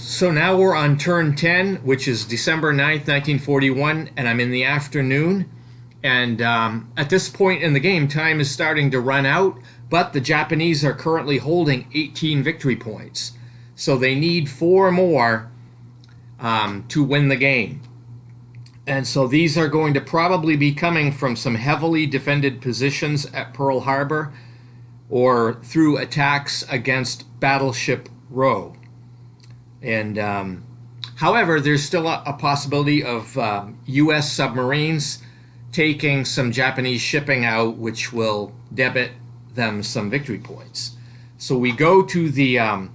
So now we're on turn 10, which is December 9th, 1941, and I'm in the afternoon. And at this point in the game, time is starting to run out, but the Japanese are currently holding 18 victory points. So they need 4 more to win the game. And so these are going to probably be coming from some heavily defended positions at Pearl Harbor or through attacks against Battleship Row. And however, there's still a possibility of U.S. submarines taking some Japanese shipping out, which will debit them some victory points. So we go to the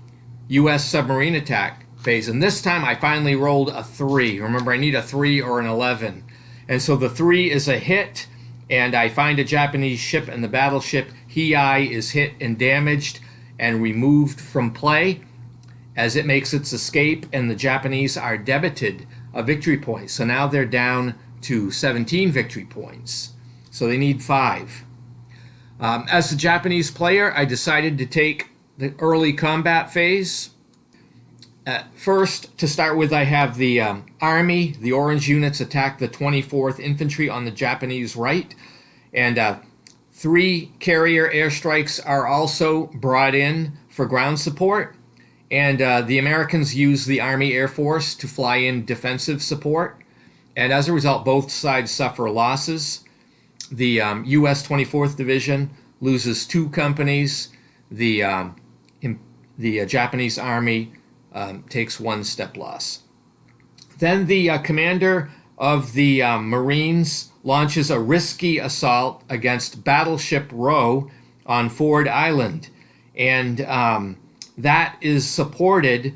U.S. submarine attack phase, and this time I finally rolled a 3. Remember, I need a 3 or an 11. And so the 3 is a hit, and I find a Japanese ship, and the battleship Hiei is hit and damaged and removed from play as it makes its escape, and the Japanese are debited a victory point. So now they're down to 17 victory points. So they need 5. As a Japanese player, I decided to take the early combat phase. First, to start with, I have the Army, the orange units, attack the 24th Infantry on the Japanese right, and 3 carrier airstrikes are also brought in for ground support. And the Americans use the Army Air Force to fly in defensive support. And as a result, both sides suffer losses. The U.S. 24th Division loses 2 companies. The Japanese Army takes 1 step loss. Then the commander of the Marines launches a risky assault against Battleship Row on Ford Island. And that is supported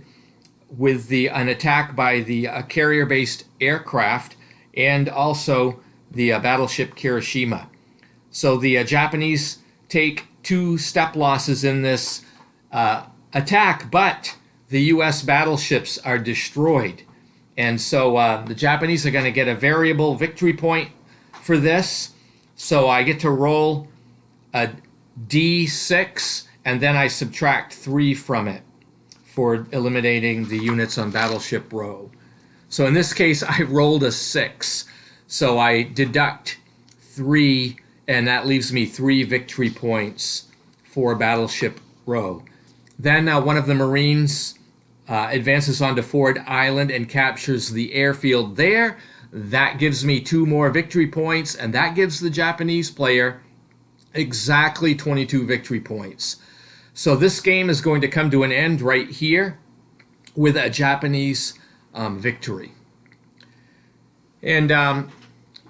with an attack by the carrier-based aircraft and also the battleship Kirishima. So the Japanese take 2 step losses in this attack, but the U.S. battleships are destroyed. And so the Japanese are going to get a variable victory point for this. So I get to roll a D6, and then I subtract 3 from it for eliminating the units on Battleship Row. So in this case, I rolled a 6. So I deduct 3, and that leaves me 3 victory points for Battleship Row. Then one of the Marines advances onto Ford Island and captures the airfield there. That gives me 2 more victory points, and that gives the Japanese player exactly 22 victory points. So this game is going to come to an end right here with a Japanese victory. And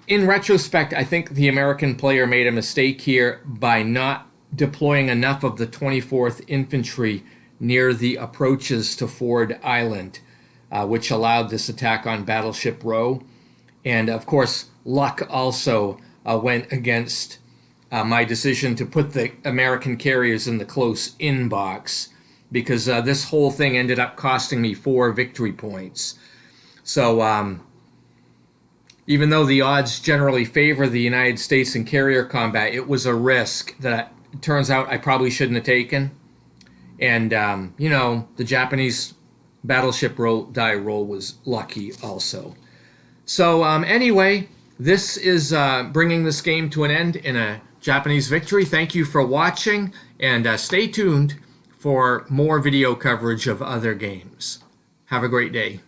in retrospect, I think the American player made a mistake here by not deploying enough of the 24th Infantry near the approaches to Ford Island, which allowed this attack on Battleship Row. And of course, luck also went against my decision to put the American carriers in the close-in box, because this whole thing ended up costing me 4 victory points. So even though the odds generally favor the United States in carrier combat, it was a risk that it turns out I probably shouldn't have taken. And, you know, the Japanese battleship die roll was lucky also. So anyway, this is bringing this game to an end in a Japanese victory. Thank you for watching, and stay tuned for more video coverage of other games. Have a great day.